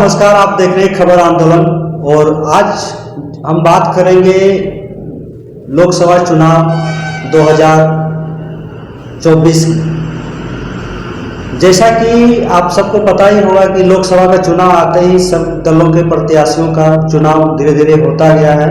नमस्कार, आप देख रहे हैं खबर आंदोलन। और आज हम बात करेंगे लोकसभा चुनाव 2024। जैसा कि आप सबको पता ही होगा कि लोकसभा का चुनाव आते ही सब दलों के प्रत्याशियों का चुनाव धीरे धीरे होता गया है।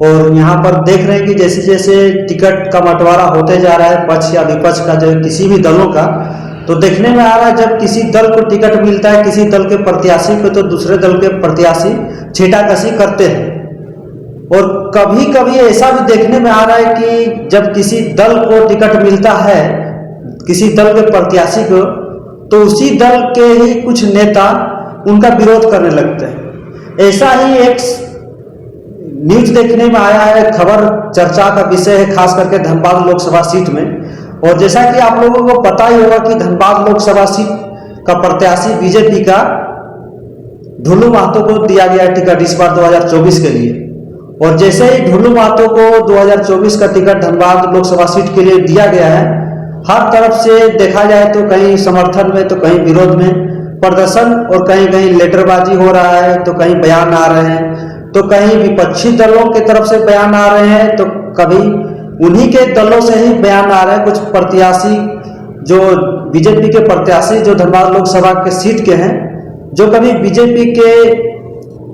और यहाँ पर देख रहे हैं कि जैसे जैसे टिकट का बंटवारा होते जा रहा है, पक्ष या विपक्ष का, जो किसी भी दलों का, तो देखने में आ रहा है जब किसी दल को टिकट मिलता है किसी दल के प्रत्याशी को, तो दूसरे दल के प्रत्याशी छींटाकशी करते हैं। और कभी कभी ऐसा भी देखने में आ रहा है कि जब किसी दल को टिकट मिलता है किसी दल के प्रत्याशी को, तो उसी दल के ही कुछ नेता उनका विरोध करने लगते हैं। ऐसा ही एक न्यूज देखने में आया है, खबर चर्चा का विषय है, खास करके धनबाद लोकसभा सीट में। और जैसा कि आप लोगों को पता ही होगा कि धनबाद लोकसभा सीट का प्रत्याशी बीजेपी का ढुल्लू महतो को दिया गया टिकट इस बार 2024 के लिए। और जैसे ही ढुल्लू महतो को 2024 का टिकट धनबाद लोकसभा सीट के लिए दिया गया है, हर तरफ से देखा जाए तो कहीं समर्थन में तो कहीं विरोध में प्रदर्शन, और कहीं कहीं लेटरबाजी हो रहा है, तो कहीं बयान आ रहे हैं, तो कहीं विपक्षी दलों की तरफ से बयान आ रहे हैं, तो कभी उन्हीं के दलों से ही बयान आ रहे हैं। कुछ प्रत्याशी जो बीजेपी के प्रत्याशी जो धनबाद लोकसभा के सीट के हैं, जो कभी बीजेपी के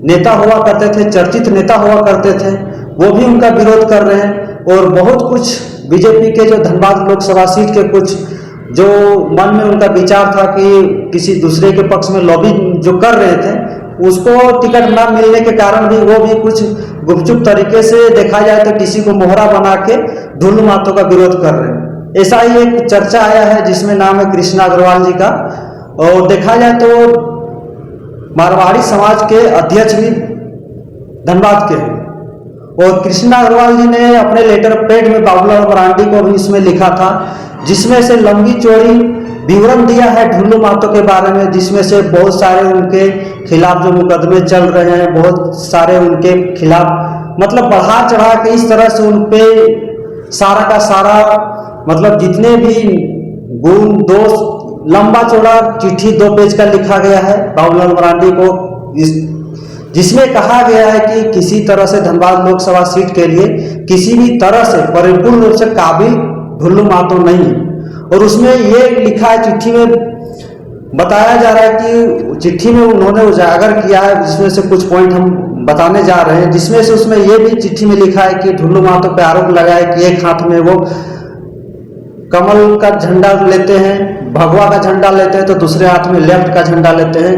नेता हुआ करते थे, चर्चित नेता हुआ करते थे, वो भी उनका विरोध कर रहे हैं। और बहुत कुछ बीजेपी के जो धनबाद लोकसभा सीट के कुछ जो मन में उनका विचार था कि किसी दूसरे के पक्ष में लॉबी जो कर रहे थे, उसको टिकट ना मिलने के कारण भी वो भी कुछ गुपचुप तरीके से देखा जाए तो किसी को मोहरा बना के ढुल्लू महतो का विरोध कर रहे हैं। ऐसा ही एक चर्चा आया है जिसमें नाम है कृष्णा अग्रवाल जी का। और देखा जाए तो मारवाड़ी समाज के अध्यक्ष भी धनबाद के हैं। और कृष्णा अग्रवाल जी ने अपने लेटर पैड में बाबूलाल मरांडी को भी इसमें लिखा था, जिसमें से लंबी चौड़ी विवरण दिया है ढुल्लू महतो के बारे में, जिसमें से बहुत सारे उनके खिलाफ जो मुकदमे चल रहे हैं, बहुत सारे उनके खिलाफ मतलब बढ़ा चढ़ा के इस तरह से उन पे सारा का सारा मतलब जितने भी गुण दोष लंबा चौड़ा चिट्ठी 2 पेज का लिखा गया है बाबूलाल मरांडी को, जिसमें कहा गया है कि किसी तरह से धनबाद लोकसभा सीट के लिए किसी भी तरह से परिपूर्ण रूप से काबिल ढुल्लू महतो नहीं है। और उसमें ये लिखा है, चिट्ठी में बताया जा रहा है कि चिट्ठी में उन्होंने उजागर किया है, जिसमें से कुछ पॉइंट हम बताने जा रहे हैं, जिसमें से उसमें ये भी चिट्ठी में लिखा है कि ढुल्लू महतो पे आरोप लगा है कि एक हाथ में वो कमल का झंडा लेते हैं, भगवा का झंडा लेते हैं, तो दूसरे हाथ में लेफ्ट का झंडा लेते हैं,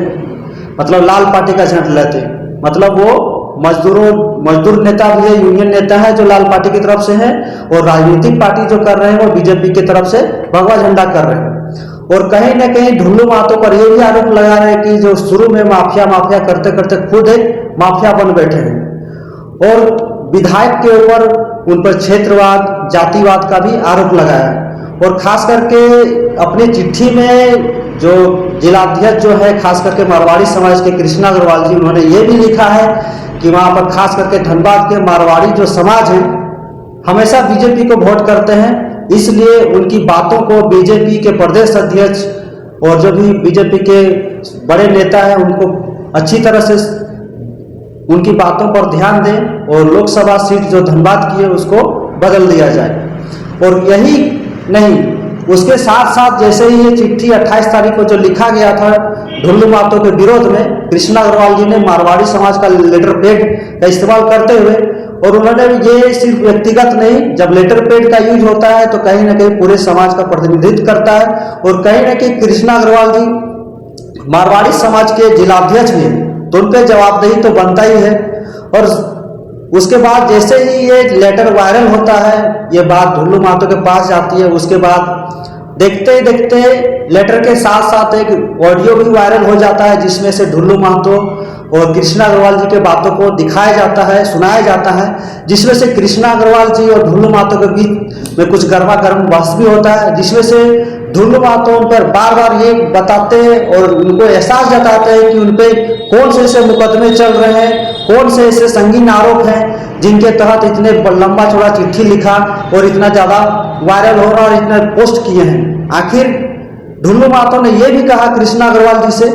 मतलब लाल पार्टी का झंडा लेते हैं। मतलब वो मजदूर नेता भी है, यूनियन नेता है जो लाल पार्टी की तरफ से है, और राजनीतिक पार्टी जो कर रहे हैं वो बीजेपी की तरफ से भगवा झंडा कर रहे हैं। और कहीं ना कहीं ढुल्लू महतो पर यह भी आरोप लगा रहे हैं कि जो शुरू में माफिया करते करते खुद एक माफिया बन बैठे हैं। और विधायक के ऊपर उन पर क्षेत्रवाद जातिवाद का भी आरोप लगाया है। और खास करके अपनी चिट्ठी में जो जिलाध्यक्ष जो है खास करके मारवाड़ी समाज के कृष्णा अग्रवाल जी, उन्होंने ये भी लिखा है कि वहाँ पर खास करके धनबाद के मारवाड़ी जो समाज है हमेशा बीजेपी को वोट करते हैं, इसलिए उनकी बातों को बीजेपी के प्रदेश अध्यक्ष और जो भी बीजेपी के बड़े नेता हैं उनको अच्छी तरह से उनकी बातों पर ध्यान दें और लोकसभा सीट जो धनबाद की है उसको बदल दिया जाए। और यही नहीं, उसके साथ साथ जैसे ही ये चिट्ठी 28 तारीख को जो लिखा गया था ढुल्लू महतो के विरोध में, कृष्णा अग्रवाल जी ने मारवाड़ी समाज का लेटर पैड का इस्तेमाल करते हुए, और उन्होंने ये सिर्फ व्यक्तिगत नहीं, जब लेटर पैड का यूज होता है तो कहीं ना कहीं पूरे समाज का प्रतिनिधित्व करता है। और कहीं ना कहीं कृष्णा अग्रवाल जी मारवाड़ी समाज के जिलाध्यक्ष भी हैं, तो उन पर जवाबदेही तो बनता ही है। और उसके बाद जैसे ही ये लेटर वायरल होता है, ये बात ढुल्लू महतो के पास जाती है, उसके बाद देखते ही देखते लेटर के साथ साथ एक ऑडियो भी वायरल हो जाता है, जिसमें से ढुल्लू महतो और कृष्णा अग्रवाल जी के बातों को दिखाया जाता है, सुनाया जाता है, जिसमें से कृष्णा अग्रवाल जी और ढुल्लू महतो के बीच में कुछ गर्मा गर्म बहस भी होता है, जिसमें से ढुल्लू महतो उन पर बार बार ये बताते हैं और उनको एहसास जताते हैं कि उन पर कौन से ऐसे मुकदमे चल रहे हैं, कौन से ऐसे संगीन आरोप हैं जिनके तहत इतने लंबा चौड़ा चिट्ठी लिखा और इतना ज़्यादा वायरल हो रहा और इतने पोस्ट किए हैं। आखिर ढुल्लू महतो ने यह भी कहा कृष्णा अग्रवाल जी से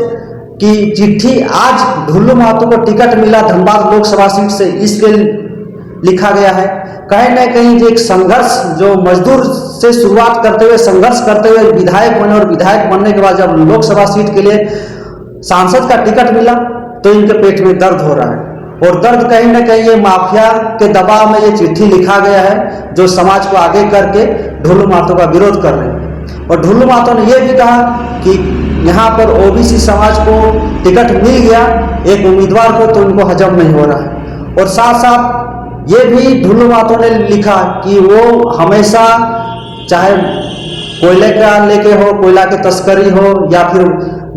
कि चिट्ठी आज ढुल्लू महतो को टिकट मिला धनबाद लोकसभा सीट से, इसके लिखा गया है। कहीं ना कहीं एक संघर्ष जो मजदूर से शुरुआत करते हुए संघर्ष करते हुए विधायक बने, और विधायक बनने के बाद जब लोकसभा सीट के लिए सांसद का टिकट मिला तो इनके पेट में दर्द हो रहा है, और दर्द कहीं ना कहीं ये माफिया के दबाव में ये चिट्ठी लिखा गया है जो समाज को आगे करके ढुल्लू महतो का विरोध कर रहे हैं। और ढुल्लू महतो ने यह भी कहा कि यहाँ पर ओबीसी समाज को टिकट मिल गया एक उम्मीदवार को, तो उनको हजम नहीं हो रहा है। और साथ साथ ये भी ढुल्लू महतो ने लिखा कि वो हमेशा चाहे कोयले का लेके हो, कोयला की तस्करी हो, या फिर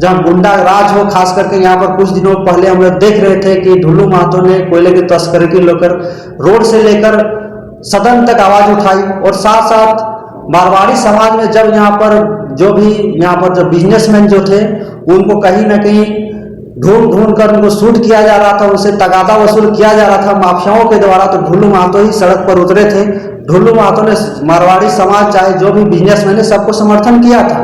जहाँ गुंडा राज हो, खास करके यहाँ पर कुछ दिनों पहले हम लोग देख रहे थे कि ढुल्लू महतो ने कोयले की तस्करी को लेकर रोड से लेकर सदन तक आवाज उठाई। और साथ साथ मारवाड़ी समाज में जब यहाँ पर जो बिजनेसमैन जो थे उनको कहीं ना कहीं ढूंढ कर उनको शूट किया जा रहा था, उनसे तगादा वसूल किया जा रहा था माफियाओं के द्वारा, तो ढुल्लू महतो ही सड़क पर उतरे थे। ढुल्लू महतो ने मारवाड़ी समाज चाहे जो भी बिजनेसमैन है सबको समर्थन किया था।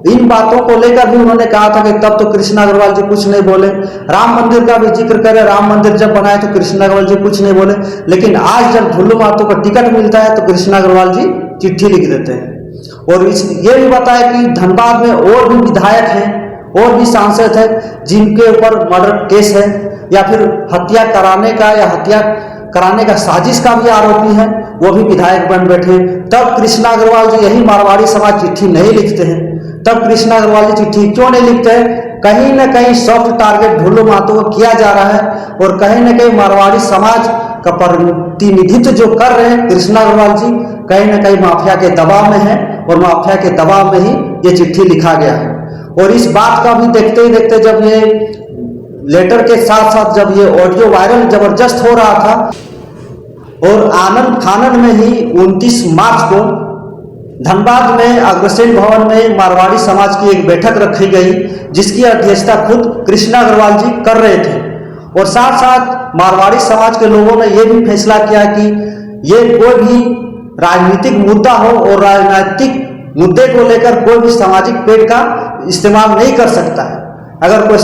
इन बातों को लेकर भी उन्होंने कहा था कि तब तो कृष्णा अग्रवाल जी कुछ नहीं बोले। राम मंदिर का भी जिक्र करें, राम मंदिर जब बनाए तो कृष्णा अग्रवाल जी कुछ नहीं बोले, लेकिन आज जब ढुल्लू महतो को टिकट मिलता है तो कृष्णा अग्रवाल जी चिट्ठी लिख देते हैं। और ये भी बताया कि धनबाद में और भी विधायक हैं और भी सांसद हैं जिनके ऊपर मर्डर केस है या फिर हत्या कराने का साजिश का भी आरोपी है, वो भी विधायक बन बैठे। तब कृष्णा अग्रवाल जी यही मारवाड़ी समाज चिट्ठी नहीं लिखते हैं। तब कृष्णा अग्रवाल जी चिट्ठी क्यों नहीं लिखते हैं? कहीं ना कहीं सॉफ्ट टारगेट ढुल्लू महतो को किया जा रहा है, और कहीं ना कहीं मारवाड़ी समाज का प्रतिनिधित्व जो कर रहे हैं कृष्णा अग्रवाल जी कहीं ना कहीं माफिया के दबाव में है, और माफिया के दबाव में ही ये चिट्ठी लिखा गया है। और इस बात का भी देखते ही देखते जब ये लेटर के साथ साथ जब ये ऑडियो वायरल जबरदस्त हो रहा था, और आनंद फानन में ही 29 मार्च को धनबाद में अग्रसेन भवन में मारवाड़ी समाज की एक बैठक रखी गई जिसकी अध्यक्षता खुद कृष्णा अग्रवाल जी कर रहे थे। और साथ साथ मारवाड़ी समाज के लोगों ने यह भी फैसला किया कि ये कोई भी राजनीतिक मुद्दा हो और राजनीतिक मुद्दे को लेकर कोई भी सामाजिक पेड़ का इस्तेमाल नहीं कर सकता है। अगर कोई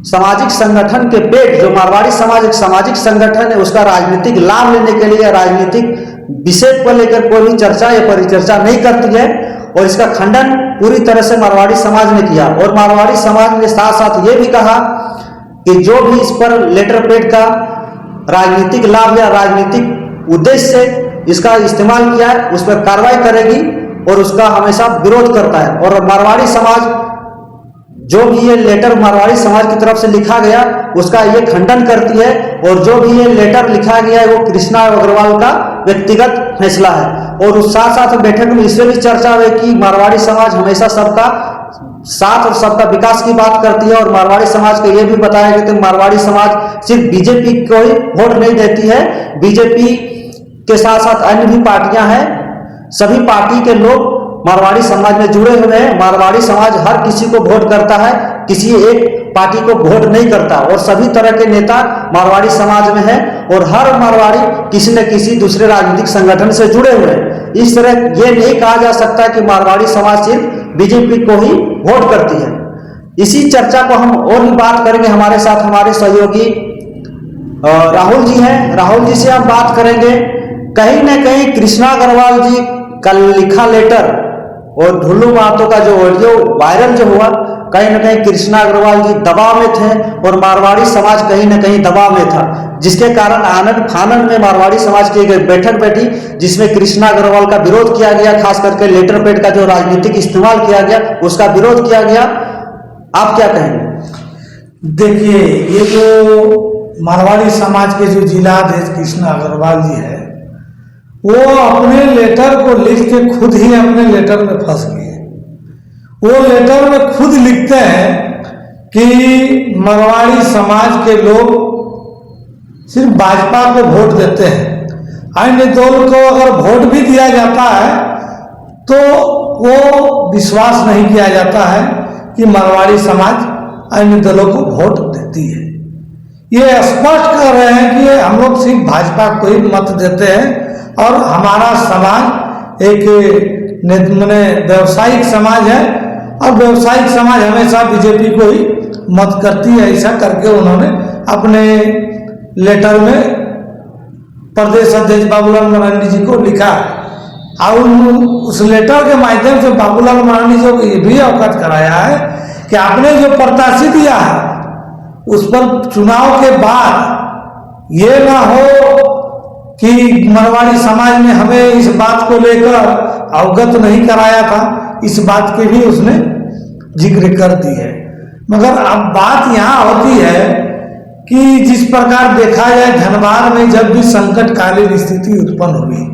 सामाजिक संगठन के पेट, जो मारवाड़ी समाज एक सामाजिक संगठन है, उसका राजनीतिक लाभ लेने के लिए राजनीतिक विषय को लेकर कोई भी चर्चा या परिचर्चा नहीं करती है, और इसका खंडन पूरी तरह से मारवाड़ी समाज ने किया। और मारवाड़ी समाज ने साथ साथ ये भी कहा कि जो भी इस पर लेटर पेड का राजनीतिक लाभ या राजनीतिक उद्देश्य से इसका इस्तेमाल किया है उस पर कार्रवाई करेगी, और उसका हमेशा विरोध करता है। और मारवाड़ी समाज जो भी ये लेटर मारवाड़ी समाज की तरफ से लिखा गया उसका ये खंडन करती है, और जो भी ये लेटर लिखा गया है वो कृष्णा अग्रवाल का व्यक्तिगत फैसला है। और उस साथ साथ बैठक में इससे भी चर्चा हुई कि मारवाड़ी समाज हमेशा सबका साथ और सबका विकास की बात करती है, और मारवाड़ी समाज को यह भी बताया गया कि मारवाड़ी समाज सिर्फ बीजेपी को ही वोट नहीं देती है, बीजेपी के साथ साथ अन्य भी पार्टियां हैं, सभी पार्टी के लोग मारवाड़ी समाज में जुड़े हुए हैं। मारवाड़ी समाज हर किसी को वोट करता है, किसी एक पार्टी को वोट नहीं करता, और सभी तरह के नेता मारवाड़ी समाज में हैं, और हर मारवाड़ी किसी न किसी दूसरे राजनीतिक संगठन से जुड़े हुए हैं। इस तरह ये नहीं कहा जा सकता कि मारवाड़ी समाज सिर्फ बीजेपी को ही वोट करती है। इसी चर्चा को हम और भी बात करेंगे, हमारे साथ हमारे सहयोगी राहुल जी हैं, राहुल जी से हम बात करेंगे। कहीं ना कहीं कृष्णा अग्रवाल जी का लिखा लेटर और ढुल्लू महतो का जो ऑडियो वायरल जो हुआ, कहीं ना कहीं कृष्णा अग्रवाल जी दबाव में थे और मारवाड़ी समाज कहीं ना कहीं दबाव में था, जिसके कारण आनंद फानन में मारवाड़ी समाज की एक बैठक बैठी जिसमें कृष्णा अग्रवाल का विरोध किया गया, खास करके लेटर पेड का जो राजनीतिक इस्तेमाल किया गया उसका विरोध किया गया। आप क्या कहेंगे? देखिए, ये जो मारवाड़ी समाज के जो जिलाध्यक्ष कृष्णा अग्रवाल जी है वो अपने लेटर को लिख के खुद ही अपने लेटर में फंस गए। वो लेटर में खुद लिखते हैं कि मारवाड़ी समाज के लोग सिर्फ भाजपा को वोट देते हैं, अन्य दल को अगर वोट भी दिया जाता है तो वो विश्वास नहीं किया जाता है कि मारवाड़ी समाज अन्य दलों को वोट देती है। ये स्पष्ट कर रहे हैं कि हम लोग सिर्फ भाजपा को ही मत देते हैं, और हमारा समाज एक व्यावसायिक समाज है, और व्यवसायिक समाज हमेशा बीजेपी को ही मत करती है, ऐसा करके उन्होंने अपने लेटर में प्रदेश अध्यक्ष बाबूलाल मरांडी जी को लिखा और उस लेटर के माध्यम से बाबूलाल मरांडी जी को ये भी अवगत कराया है कि आपने जो प्रत्याशी दिया है उस पर चुनाव के बाद ये ना हो कि मारवाड़ी समाज ने हमें इस बात को लेकर अवगत नहीं कराया था, इस बात के भी उसने जिक्र कर दी है। मगर अब बात यहाँ होती है कि जिस प्रकार देखा जाए धनबाद में जब भी संकटकालीन स्थिति उत्पन्न हुई,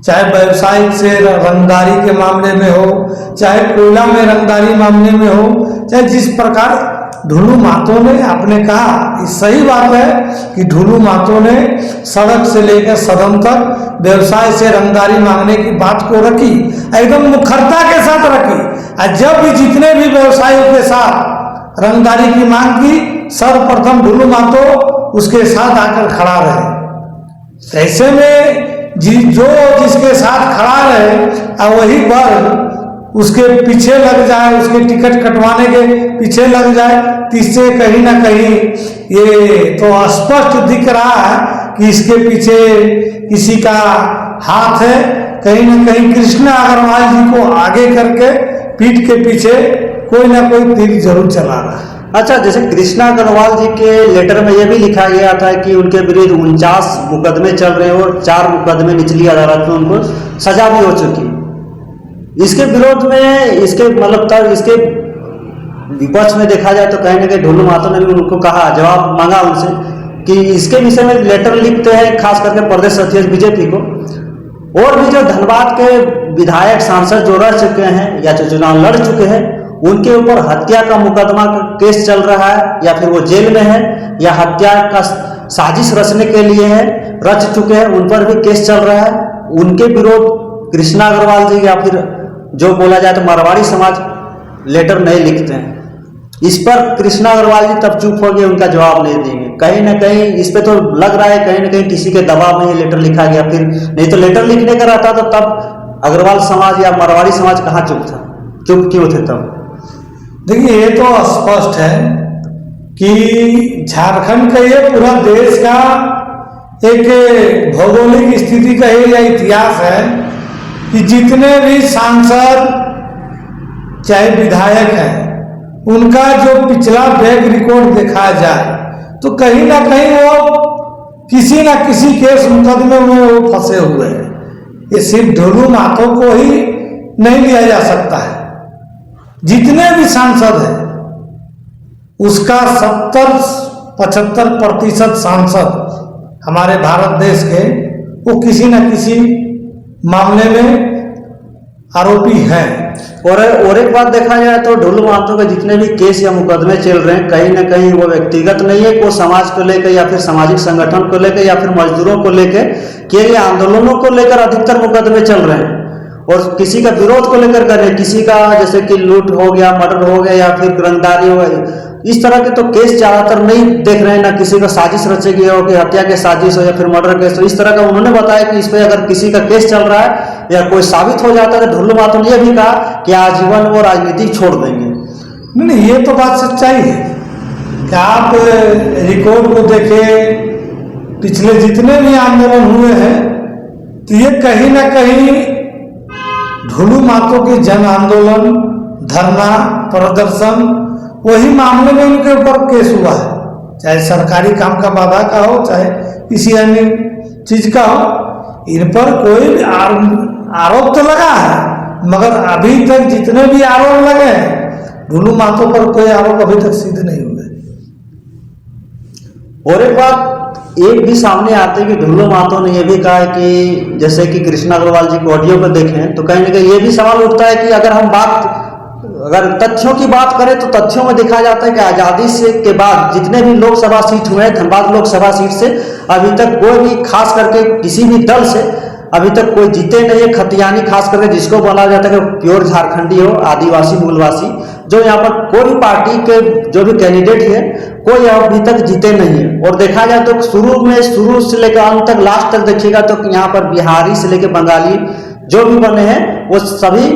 चाहे व्यवसायिक से रंगदारी के मामले में हो, चाहे कोयला में रंगदारी मामले में हो, चाहे जिस प्रकार ढुलू महतो ने आपने कहा, सही बात है कि ढुलू महतो ने सड़क से लेकर सदन तक व्यवसाय से रंगदारी मांगने की बात को रखी, एकदम मुखरता के साथ रखी। और जब भी जितने भी व्यवसायियों के साथ रंगदारी की मांग की, सर्वप्रथम ढुलू महतो उसके साथ आकर खड़ा रहे। ऐसे में जिसके साथ खड़ा रहे वही वर्ग उसके पीछे लग जाए, उसके टिकट कटवाने के पीछे लग जाए, तो इससे कहीं ना कहीं ये तो स्पष्ट दिख रहा है कि इसके पीछे किसी का हाथ है। कहीं ना कहीं कृष्णा अग्रवाल जी को आगे करके पीठ के पीछे कोई ना कोई तीर जरूर चला रहा है। अच्छा, जैसे कृष्णा अग्रवाल जी के लेटर में यह भी लिखा गया था कि उनके विरुद्ध 49 मुकदमे चल रहे हैं और 4 मुकदमे निचली अदालत में उनको सजा भी हो चुकी। इसके विरोध में इसके विपक्ष में देखा जाए तो कहीं ना कहीं ढुलू महतो ने भी उनको कहा, जवाब मांगा उनसे कि इसके विषय में लेटर लिखते हैं, खास करके प्रदेश अध्यक्ष बीजेपी को। और भी जो धनबाद के विधायक सांसद जो रह चुके हैं या जो चुनाव लड़ चुके हैं, उनके ऊपर हत्या का मुकदमा का केस चल रहा है, या फिर वो जेल में है, या हत्या का साजिश रचने के लिए है, रच चुके हैं, उन पर भी केस चल रहा है। उनके विरोध कृष्णा अग्रवाल जी या फिर जो बोला जाए तो मारवाड़ी समाज लेटर नहीं लिखते हैं। इस पर कृष्णा अग्रवाल जी तब चुप हो गए, उनका जवाब नहीं देंगे। कहीं ना कहीं इस पे तो लग रहा है कहीं ना कहीं किसी के दबाव में ये लेटर लिखा गया, फिर नहीं तो लेटर लिखने का रहता तो तब अग्रवाल समाज या मारवाड़ी समाज कहाँ चुप था, चुप क्यों थे तब? देखिए, ये तो स्पष्ट है कि झारखंड का ये पूरा देश का एक भौगोलिक स्थिति का या इतिहास है कि जितने भी सांसद चाहे विधायक हैं, उनका जो पिछला बैक रिकॉर्ड देखा जाए तो कहीं ना कहीं वो किसी ना किसी केस मुकदमे में वो फंसे हुए हैं। ये सिर्फ ढुलू महतो को ही नहीं लिया जा सकता है, जितने भी सांसद हैं उसका 70-75% सांसद हमारे भारत देश के वो किसी न किसी मामले में आरोपी हैं। और एक बात देखा जाए तो ढुलू महतो के जितने भी केस या मुकदमे चल रहे हैं, कहीं ना कहीं वो व्यक्तिगत नहीं है, को समाज को लेकर या फिर सामाजिक संगठन को लेकर या फिर मजदूरों को लेकर के आंदोलनों को लेकर अधिकतर मुकदमे चल रहे हैं। और किसी का विरोध को लेकर कर रहे हैं, किसी का जैसे कि लूट हो गया, मर्डर हो गया या फिर रंगदारी हो गई, इस तरह के तो केस ज्यादातर नहीं देख रहे हैं। ना किसी का साजिश रचे गया हो कि हत्या के साजिश हो या फिर मर्डर केस हो, इस तरह का उन्होंने बताया कि इस पर अगर किसी का केस चल रहा है या कोई साबित हो जाता है तो ढुलू महतो ने यह भी कहा कि आजीवन वो राजनीति छोड़ देंगे। नहीं, ये तो बात सच्चाई है कि आप रिकॉर्ड को देखें, पिछले जितने भी आंदोलन हुए हैं तो ये कहीं ना कहीं ढुलू महतो के जन आंदोलन, धरना प्रदर्शन, वही मामले में उनके ऊपर केस हुआ है, चाहे सरकारी काम का बाधा का हो, चाहे किसी अन्य चीज का हो। इन पर कोई आरोप तो लगा है, मगर अभी तक जितने भी आरोप लगे हैं ढुलू महतो पर कोई आरोप अभी तक सिद्ध नहीं हुए। और एक बात एक भी सामने आते कि ढुलू महतो ने यह भी कहा है कि जैसे कि कृष्णा अग्रवाल जी को ऑडियो पर देखें तो कहीं ना कहीं ये भी सवाल उठता है कि अगर तथ्यों की बात करें तो तथ्यों में देखा जाता है कि आजादी से के बाद जितने भी लोकसभा सीट हुए हैं, धनबाद लोकसभा सीट से अभी तक कोई भी खास करके किसी भी दल से अभी तक कोई जीते नहीं है। खतियानी खास करके जिसको बोला जाता है कि प्योर झारखंडी हो, आदिवासी मूलवासी, जो यहाँ पर कोई भी पार्टी के जो भी कैंडिडेट है कोई अभी तक जीते नहीं है। और देखा जाए तो शुरू से लेकर अंत तक लास्ट तक देखिएगा तो यहाँ पर बिहारी से लेकर बंगाली जो भी बने हैं वो सभी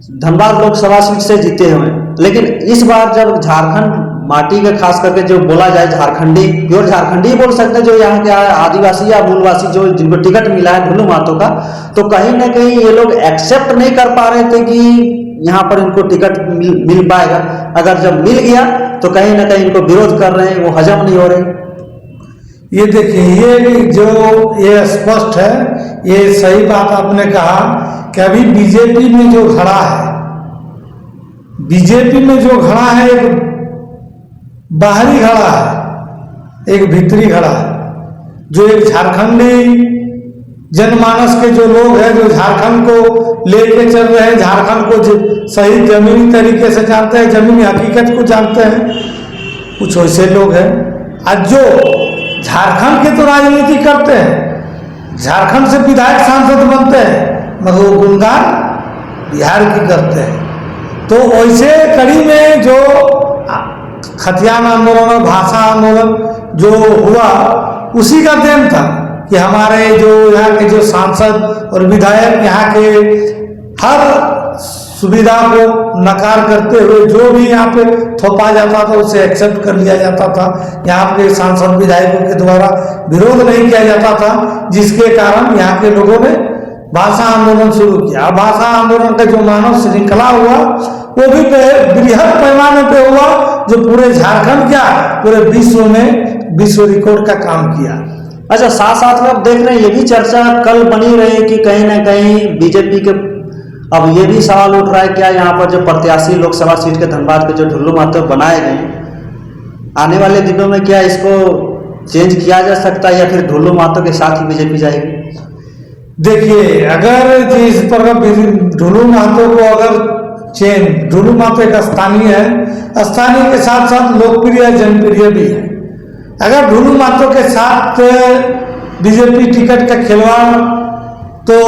धनबाद लोकसभा सीट से जीते हुए, लेकिन इस बार जब झारखंड माटी के खास करके जो बोला जाए झारखंडी, प्योर झारखंडी बोल सकते हैं, जो यहाँ के आदिवासी या मूलवासी जो जिनको टिकट मिला है ढुल्लू महतो का, तो कहीं ना कहीं ये लोग एक्सेप्ट नहीं कर पा रहे थे कि यहाँ पर इनको टिकट मिल पाएगा। अगर जब मिल गया तो कहीं ना कहीं इनको विरोध कर रहे हैं, वो हजम नहीं हो रहे। ये देखिए, ये स्पष्ट है, ये सही बात आपने कहा कि अभी बीजेपी में जो खड़ा है, बीजेपी में जो खड़ा है, एक बाहरी खड़ा है, एक भीतरी खड़ा है। जो एक झारखंडी जनमानस के जो लोग हैं, जो झारखंड को लेके चल रहे हैं, झारखंड को सही जमीनी तरीके से जानते हैं, जमीनी हकीकत को जानते हैं, कुछ वैसे लोग हैं। आज जो झारखंड के तो राजनीति करते हैं, झारखंड से विधायक सांसद बनते हैं, मगर वो गुणगान बिहार की करते हैं। तो वैसे कड़ी में जो खतियान आंदोलन और भाषा आंदोलन जो हुआ, उसी का देन था कि हमारे जो यहाँ के जो सांसद और विधायक यहाँ के हर सुविधा को नकार करते हुए जो भी यहाँ पे थोपा जाता था उसे एक्सेप्ट कर लिया जाता था। यहाँ के सांसद विधायकों के द्वारा विरोध नहीं किया जाता था, जिसके कारण यहाँ के लोगों ने भाषा आंदोलन शुरू किया। भाषा आंदोलन का जो मानव श्रृंखला हुआ वो भी बृहद पैमाने पे हुआ, जो पूरे झारखंड क्या पूरे विश्व में विश्व रिकॉर्ड का काम किया। अच्छा, साथ साथ में अब देख रहे हैं ये भी चर्चा कल बनी रही कि कहीं ना कहीं बीजेपी के, अब ये भी सवाल उठ रहा है क्या यहाँ पर जो प्रत्याशी लोकसभा सीट के धनबाद के जो ढुल्लू महतो बनाए गए, आने वाले दिनों में क्या इसको चेंज किया जा सकता है या फिर ढुल्लू महतो के साथ ही बीजेपी जाएगी? देखिए, अगर जिस पर ढुल्लू महतो को अगर ढुल्लू महतो एक स्थानीय है, स्थानीय के साथ साथ लोकप्रिय जनप्रिय भी है। अगर ढुल्लू महतो के साथ बीजेपी टिकट का खिलवाड़ तो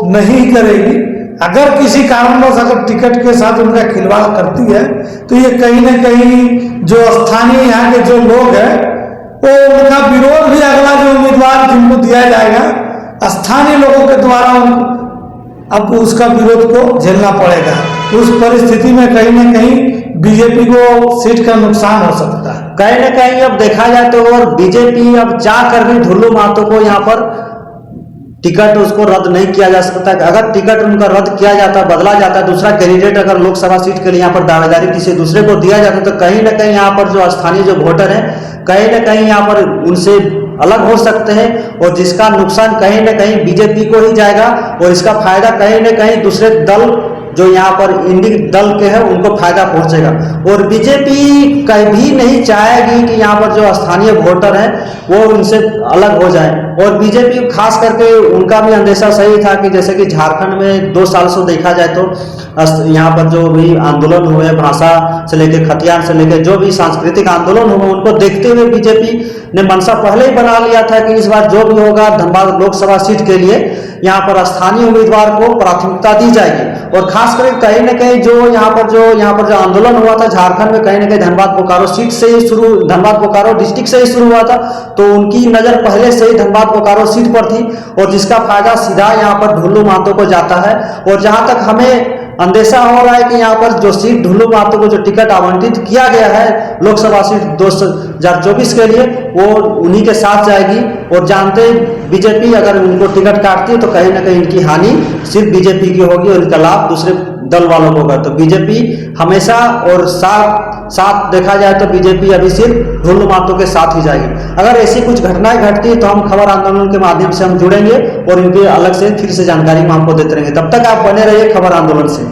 नहीं करेगी, अगर किसी कारणवश अगर टिकट के साथ उनका खिलवाड़ करती है तो ये कहीं ना कहीं जो स्थानीय यहाँ के जो लोग हैं वो उनका विरोध भी अगला जो उम्मीदवार जिनको दिया जाएगा स्थानीय लोगों के द्वारा अब उसका विरोध को झेलना पड़ेगा। तो उस परिस्थिति में कहीं ना कहीं बीजेपी को सीट का नुकसान हो सकता है। कहीं ना कहीं अब देखा जाए तो, और बीजेपी अब चाह कर भी ढुल्लू महतो को यहाँ पर टिकट उसको रद्द नहीं किया जा सकता। अगर टिकट उनका रद्द किया जाता, बदला जाता, दूसरा कैंडिडेट अगर लोकसभा सीट के लिए यहाँ पर दावेदारी किसी दूसरे को दिया जाता, तो कहीं ना कहीं यहाँ पर जो स्थानीय जो वोटर हैं कहीं ना कहीं यहाँ पर उनसे अलग हो सकते हैं, और जिसका नुकसान कहीं ना कहीं बीजेपी को ही जाएगा, और इसका फायदा कहीं ना कहीं दूसरे दल जो यहाँ पर इंडी दल के हैं उनको फायदा पहुंचेगा। और बीजेपी कभी नहीं चाहेगी कि यहाँ पर जो स्थानीय वोटर हैं वो उनसे अलग हो जाए। और बीजेपी खास करके उनका भी अंदेशा सही था कि जैसे कि झारखंड में 2 साल से देखा जाए तो यहाँ पर जो भी आंदोलन हुए, भाषा से लेकर खतियान से लेकर जो भी सांस्कृतिक आंदोलन हुए, उनको देखते हुए बीजेपी ने मनसा पहले ही बना लिया था कि इस बार जो भी होगा धनबाद लोकसभा सीट के लिए यहाँ पर स्थानीय उम्मीदवार को प्राथमिकता दी जाएगी। और खास करके कहीं ना कहीं जो यहाँ पर जो आंदोलन हुआ था झारखंड में, कहीं ना कहीं धनबाद बोकारो सीट से ही शुरू, धनबाद बोकारो डिस्ट्रिक्ट से ही शुरू हुआ था, तो उनकी नजर पहले से ही धनबाद बोकारो सीट पर थी, और जिसका फायदा सीधा यहाँ पर ढुल्लू महतो को जाता है। और जहां तक हमें अंदेशा हो रहा है कि यहाँ पर जो सीट ढुल्लू महतो को जो टिकट आवंटित किया गया है लोकसभा सीट 2024 के लिए, वो उन्हीं के साथ जाएगी। और जानते बीजेपी अगर उनको टिकट काटती है तो कहीं ना कहीं इनकी हानि सिर्फ बीजेपी की होगी और इनका लाभ दूसरे दल वालों को होगा। तो बीजेपी हमेशा और साथ देखा जाए तो बीजेपी अभी सिर्फ ढुल्लू महतो के साथ ही जाएगी। अगर ऐसी कुछ घटनाएं घटती है तो हम खबर आंदोलन के माध्यम से हम जुड़ेंगे और इनकी अलग से फिर से जानकारी हम आपको देते रहेंगे। तब तक आप बने रहिए खबर आंदोलन से।